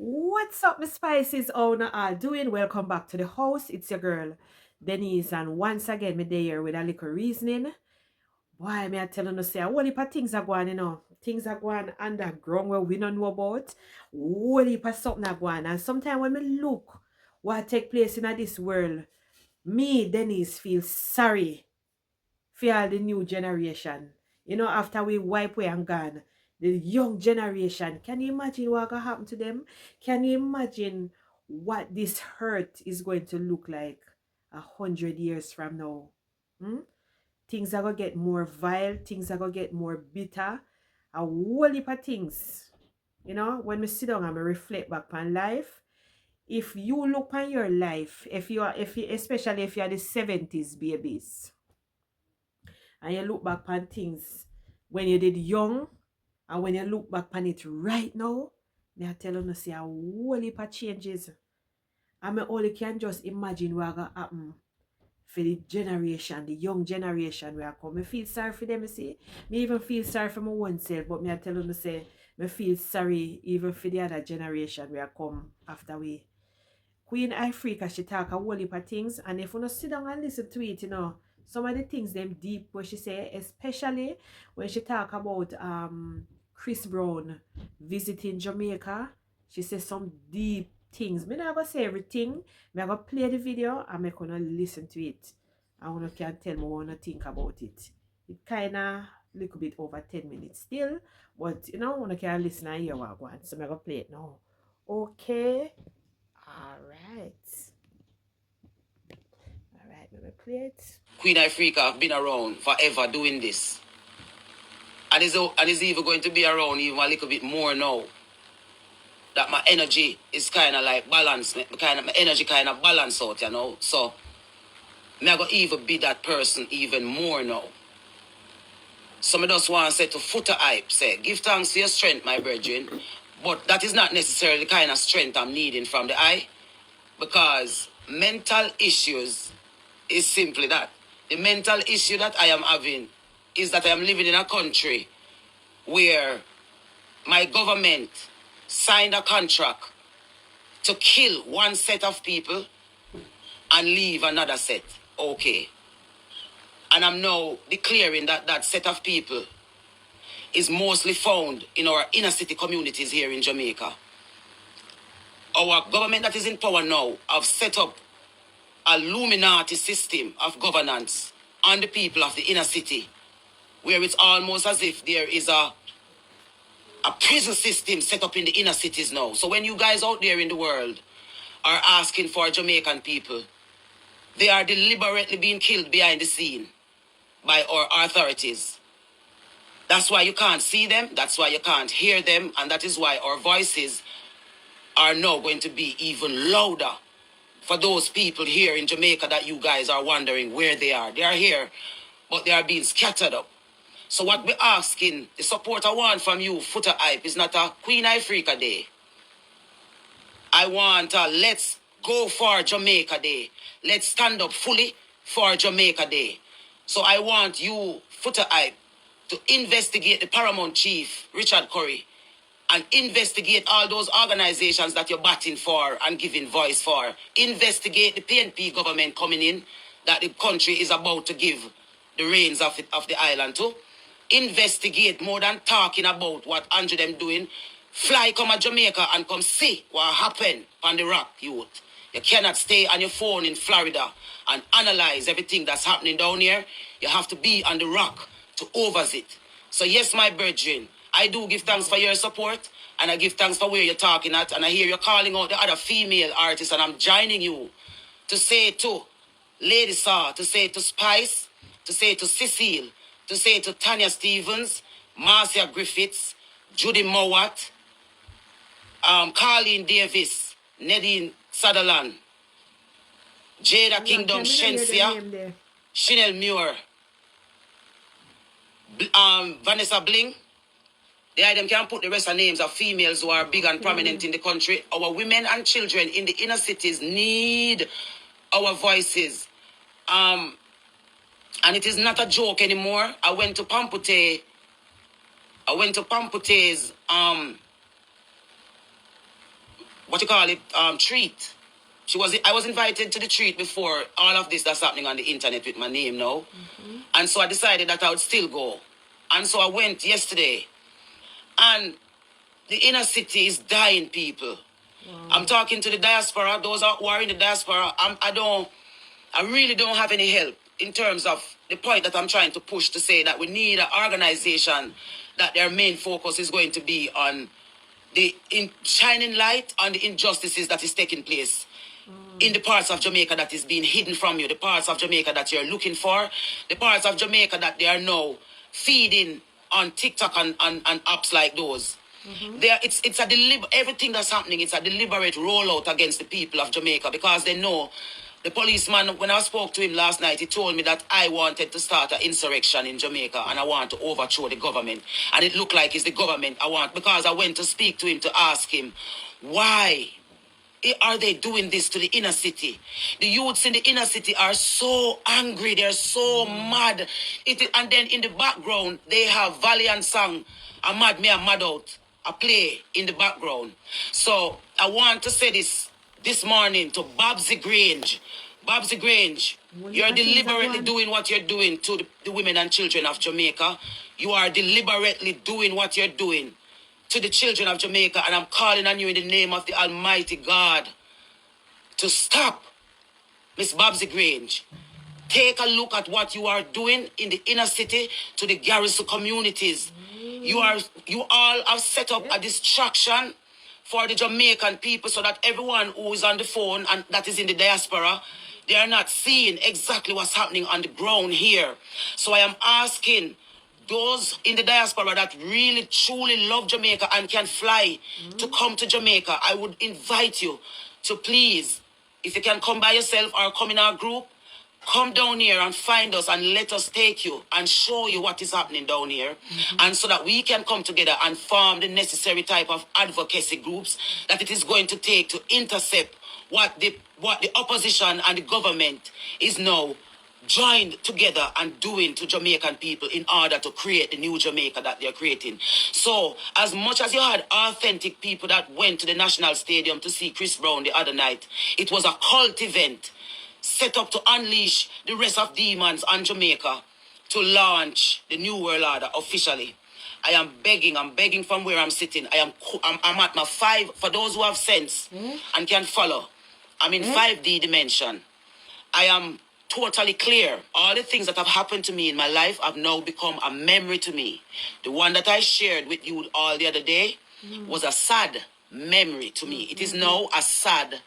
What's up, my spices? Oh, no, doing? Welcome back to the house. It's your girl, Denise, and once again, me there with a little reasoning. Why me I telling you say a whole heap of things are going, Things are going underground where we don't know about. Whole heap of something are going. And sometimes when me look what take place in this world, me, Denise, feel sorry for all the new generation. After we wipe away and gone, the young generation, can you imagine what gonna happen to them? Can you imagine what this hurt is going to look like 100 years from now? Hmm? Things are gonna get more vile, things are gonna get more bitter, a whole heap of things. When we sit down and we reflect back on life, if you look on your life, if you especially if you are the 70s babies, and you look back on things when you did young, and when you look back on it right now, me I tell you see a whole heap of changes. And me only can just imagine what gonna happen for the generation, the young generation where I come. Me feel sorry for them, you see. Me even feel sorry for my own self, but me I tell you say, me feel sorry even for the other generation where I come after we. Queen Ifrica, she talk a whole heap of things, and if you not sit down and listen to it, some of the things them deep what she say, especially when she talk about Chris Brown visiting Jamaica, she says some deep things. Me not gonna say everything. Me gonna play the video and me gonna listen to it. And you can tell me what you think about it. It kinda little bit over 10 minutes still, but you can listen and hear what I want. So I'm gonna play it now. Okay. All right, let me play it. Queen Ifrica have been around forever doing this. And is even going to be around even a little bit more now. That my energy is kind of like balanced. My energy kind of balance out, So, me I go even be that person even more now. So, I just want to say to Footer Hype, say, give thanks for your strength, my brethren. But that is not necessarily the kind of strength I'm needing from the eye. Because mental issues is simply that. The mental issue that I am having is that I am living in a country where my government signed a contract to kill one set of people and leave another set. Okay. And I'm now declaring that that set of people is mostly found in our inner city communities here in Jamaica. Our government that is in power now have set up a Illuminati system of governance on the people of the inner city, where it's almost as if there is a prison system set up in the inner cities now. So when you guys out there in the world are asking for Jamaican people, they are deliberately being killed behind the scene by our authorities. That's why you can't see them, that's why you can't hear them, and that is why our voices are now going to be even louder for those people here in Jamaica that you guys are wondering where they are. They are here, but they are being scattered up. So what we're asking, the support I want from you, Footer Hype, is not a Queen Ifrica Day. I want a Let's Go for Jamaica Day. Let's stand up fully for Jamaica Day. So I want you, Footer Hype, to investigate the Paramount Chief, Richard Curry, and investigate all those organizations that you're batting for and giving voice for. Investigate the PNP government coming in that the country is about to give the reins of the island to. Investigate more than talking about what Andrew them doing. Fly come to Jamaica and come see what happened on the rock, youth. You cannot stay on your phone in Florida and analyze everything that's happening down here. You have to be on the rock to oversee it. So yes, my brethren, I do give thanks for your support, and I give thanks for where you're talking at, and I hear you're calling out the other female artists, and I'm joining you to say to Lady Saw, to say to Spice, to say to Cecile, to say to Tanya Stevens, Marcia Griffiths, Judy Mowat, Carleen Davis, Nadine Sutherland, Jada Kingdom Shensia, Chanel Muir, Vanessa Bling. The item can put the rest of names of females who are big and prominent in the country. Our women and children in the inner cities need our voices. And it is not a joke anymore. I went to Pampute's what you call it, treat. I was invited to the treat before all of this that's happening on the internet with my name now. And so I decided that I would still go. And so I went yesterday. And the inner city is dying, people. Wow. I'm talking to the diaspora, those who are in the diaspora. I really don't have any help in terms of the point that I'm trying to push to say that we need an organization that their main focus is going to be on shining light on the injustices that is taking place in the parts of Jamaica that is being hidden from you, the parts of Jamaica that you're looking for, the parts of Jamaica that they are now feeding on TikTok and apps like those. It's a everything that's happening, it's a deliberate rollout against the people of Jamaica, because they know the policeman, when I spoke to him last night, he told me that I wanted to start an insurrection in Jamaica and I want to overthrow the government. And it looked like it's the government I want, because I went to speak to him to ask him, why are they doing this to the inner city? The youths in the inner city are so angry, they're so mad. And then in the background, they have Valiant song, "I'm Mad Me, I'm Mad Out," a play in the background. So I want to say this morning to Babsy Grange. Babsy Grange, you're deliberately doing what you're doing to the women and children of Jamaica. You are deliberately doing what you're doing to the children of Jamaica, and I'm calling on you in the name of the Almighty God to stop. Miss Babsy Grange, take a look at what you are doing in the inner city to the garrison communities. You all have set up a distraction for the Jamaican people so that everyone who is on the phone and that is in the diaspora, they are not seeing exactly what's happening on the ground here. So I am asking those in the diaspora that really truly love Jamaica and can fly to come to Jamaica, I would invite you to please, if you can come by yourself or come in our group, come down here and find us and let us take you and show you what is happening down here. And so that we can come together and form the necessary type of advocacy groups that it is going to take to intercept what the opposition and the government is now joined together and doing to Jamaican people in order to create the new Jamaica that they're creating. So, as much as you had authentic people that went to the National Stadium to see Chris Brown the other night, it was a cult event set up to unleash the rest of demons on Jamaica to launch the New World Order officially. I'm begging from where I'm sitting. I'm at my 5, for those who have sense and can follow. I'm in 5D dimension. I am totally clear. All the things that have happened to me in my life have now become a memory to me. The one that I shared with you all the other day was a sad memory to me. It is now a sad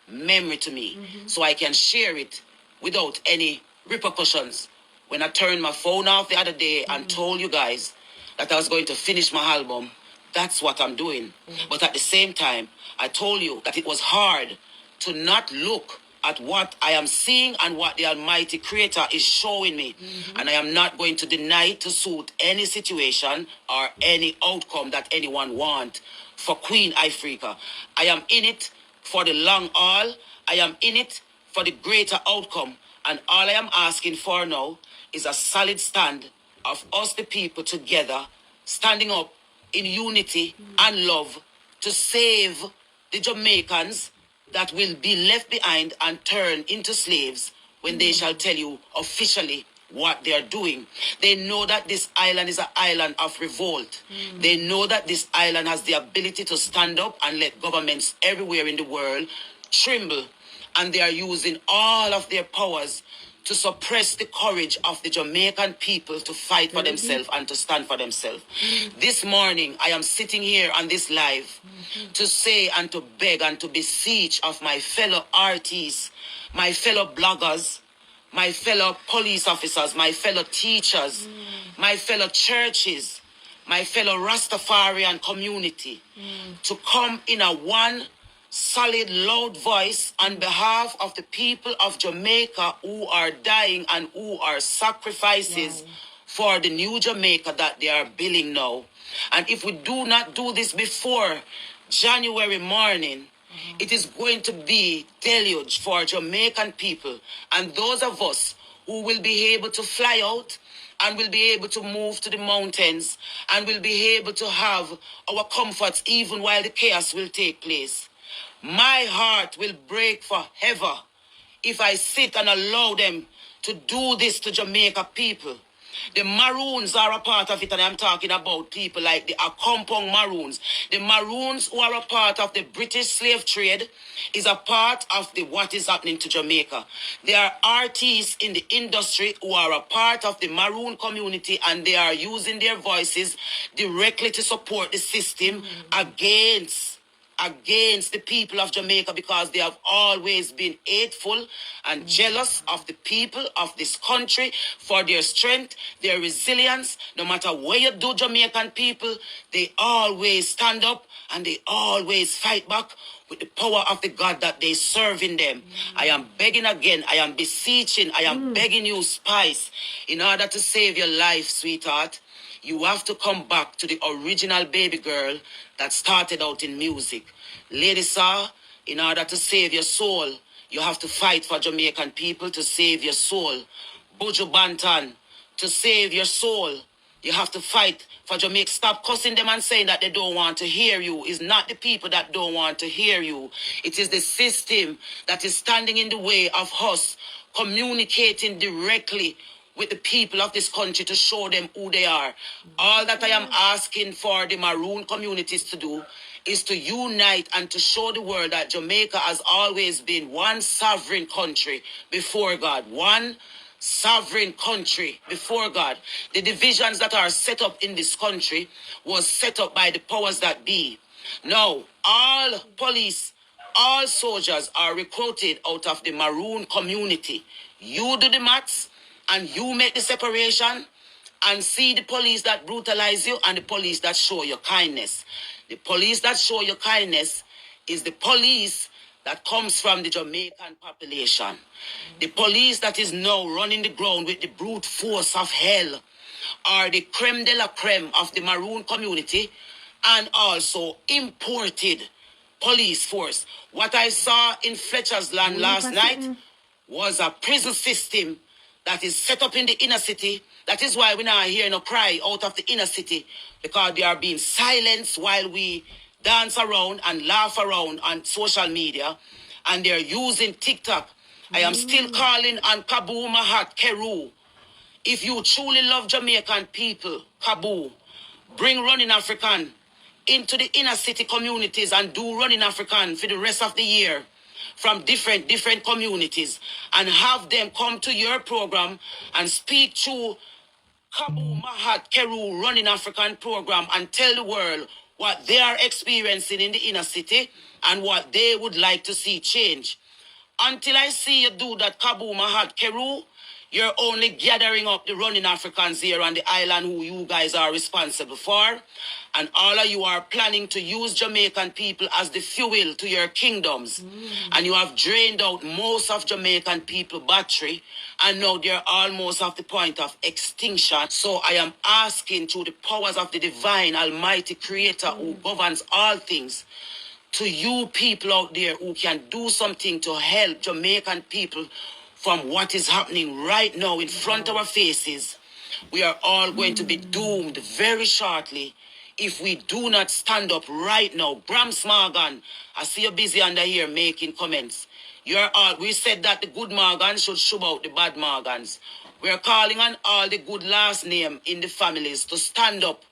memory to me. So I can share it without any repercussions. When I turned my phone off the other day and told you guys that I was going to finish my album, that's what I'm doing. But at the same time, I told you that it was hard to not look at what I am seeing and what the Almighty Creator is showing me. And I am not going to deny it to suit any situation or any outcome that anyone want for Queen Ifrica. I am in it for the long haul. I am in it for the greater outcome. And all I am asking for now is a solid stand of us, the people, together, standing up in unity and love to save the Jamaicans that will be left behind and turned into slaves when they shall tell you officially what they are doing. They know that this island is an island of revolt. They know that this island has the ability to stand up and let governments everywhere in the world tremble. And they are using all of their powers to suppress the courage of the Jamaican people to fight for themselves and to stand for themselves. This morning, I am sitting here on this live to say and to beg and to beseech of my fellow artists, my fellow bloggers, my fellow police officers, my fellow teachers, my fellow churches, my fellow Rastafarian community to come in a one solid, loud voice on behalf of the people of Jamaica who are dying and who are sacrifices for the new Jamaica that they are building now. And if we do not do this before January morning, it is going to be deluge for Jamaican people and those of us who will be able to fly out and will be able to move to the mountains and will be able to have our comforts even while the chaos will take place. My heart will break forever if I sit and allow them to do this to Jamaica people. The Maroons are a part of it, and I'm talking about people like the Akompong Maroons. The Maroons who are a part of the British slave trade is a part of the what is happening to Jamaica. There are artists in the industry who are a part of the Maroon community, and they are using their voices directly to support the system against the people of Jamaica, because they have always been hateful and jealous of the people of this country for their strength, their resilience. No matter what you do, Jamaican people, they always stand up and they always fight back with the power of the God that they serve in them. I am begging again, I am beseeching, I am begging you, Spice, in order to save your life, sweetheart. You have to come back to the original baby girl that started out in music. Lady Sir, in order to save your soul, you have to fight for Jamaican people to save your soul. Buju Banton, to save your soul, you have to fight for Jamaica. Stop cussing them and saying that they don't want to hear you. It's not the people that don't want to hear you. It is the system that is standing in the way of us communicating directly with the people of this country to show them who they are. All that I am asking for the Maroon communities to do is to unite and to show the world that Jamaica has always been one sovereign country before God. One sovereign country before God. The divisions that are set up in this country was set up by the powers that be. Now, all police, all soldiers are recruited out of the Maroon community. You do the maths and you make the separation and see the police that brutalize you and the police that show you kindness. The police that show you kindness is the police that comes from the Jamaican population. The police that is now running the ground with the brute force of hell are the creme de la creme of the Maroon community and also imported police force. What I saw in Fletcher's Land last night was a prison system that is set up in the inner city. That is why we're not hearing no cry out of the inner city, because they are being silenced while we dance around and laugh around on social media, and they're using TikTok. I am still calling on Kabu Mahat Keru. If you truly love Jamaican people, Kabu, bring Running African into the inner city communities and do Running African for the rest of the year from different communities, and have them come to your program and speak to Kabu Mahat Keru Running African program and tell the world what they are experiencing in the inner city and what they would like to see change. Until I see you do that, Kabu Mahat Keru, you're only gathering up the Running Africans here on the island who you guys are responsible for. And all of you are planning to use Jamaican people as the fuel to your kingdoms. And you have drained out most of Jamaican people battery. And now they're almost at the point of extinction. So I am asking through the powers of the divine, almighty creator who governs all things, to you people out there who can do something to help Jamaican people from what is happening right now in front of our faces. We are all going to be doomed very shortly if we do not stand up right now. Brams Morgan, I see you busy under here making comments. We said that the good Morgans should shove out the bad Morgans. We are calling on all the good last name in the families to stand up.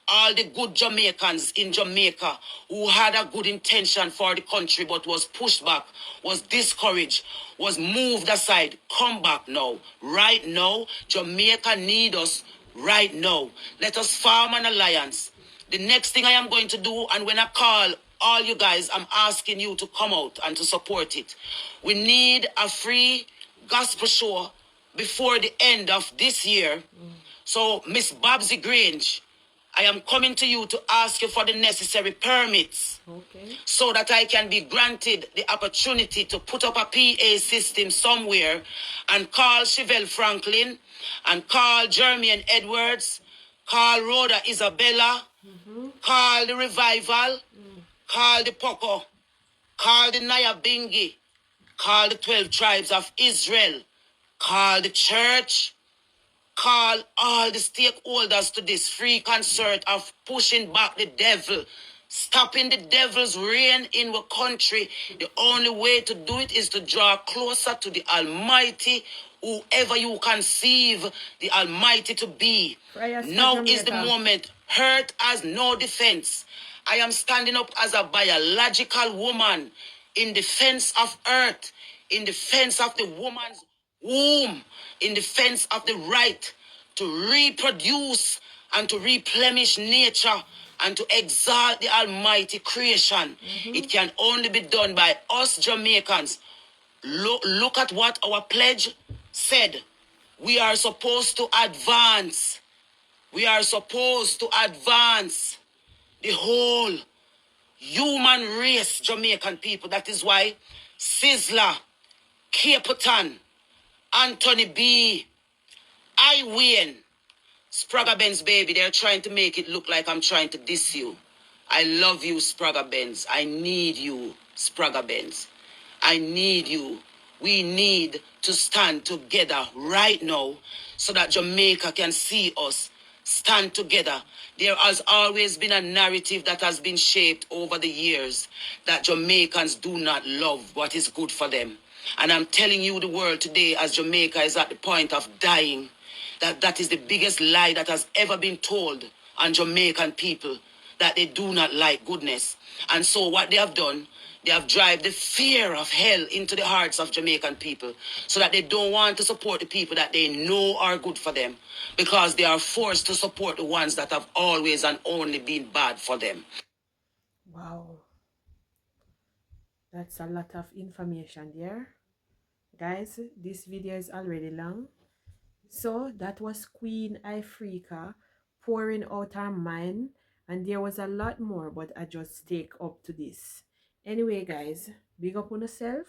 All the good Jamaicans in Jamaica who had a good intention for the country but was pushed back, was discouraged, was moved aside. Come back now. Right now, Jamaica need us right now. Let us form an alliance. The next thing I am going to do, and when I call all you guys, I'm asking you to come out and to support it. We need a free gospel show before the end of this year. So, Miss Babsy Grange, I am coming to you to ask you for the necessary permits, so that I can be granted the opportunity to put up a PA system somewhere and call Chevelle Franklin and call Jermaine Edwards, call Rhoda Isabella, call the Revival, call the Poco, call the Nyabingi, call the 12 tribes of Israel, call the church, call all the stakeholders to this free concert of pushing back the devil, stopping the devil's reign in our country. The only way to do it is to draw closer to the Almighty, whoever you conceive the Almighty to be. Now is the moment. Hurt has no defense. I am standing up as a biological woman in defense of earth, in defense of the woman's womb, in defense of the right to reproduce and to replenish nature and to exalt the almighty creation. It can only be done by us Jamaicans. Look at what our pledge said. We are supposed to advance. We are supposed to advance the whole human race, Jamaican people. That is why Sizzler, Caperton, Anthony B, I win. Spragga Benz, baby, they're trying to make it look like I'm trying to diss you. I love you, Spragga Benz. I need you, Spragga Benz. I need you. We need to stand together right now so that Jamaica can see us stand together. There has always been a narrative that has been shaped over the years that Jamaicans do not love what is good for them. And I'm telling you the world today, as Jamaica is at the point of dying, that is the biggest lie that has ever been told on Jamaican people, that they do not like goodness. And so what they have done, they have driven the fear of hell into the hearts of Jamaican people so that they don't want to support the people that they know are good for them, because they are forced to support the ones that have always and only been bad for them. Wow. That's a lot of information there. Guys, this video is already long. So that was Queen Ifrica pouring out her mind, and there was a lot more, but I just take up to this. Anyway, guys, big up on yourself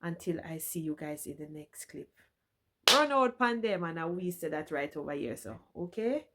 until I see you guys in the next clip. Run out pan them, and I will say that right over here, so okay.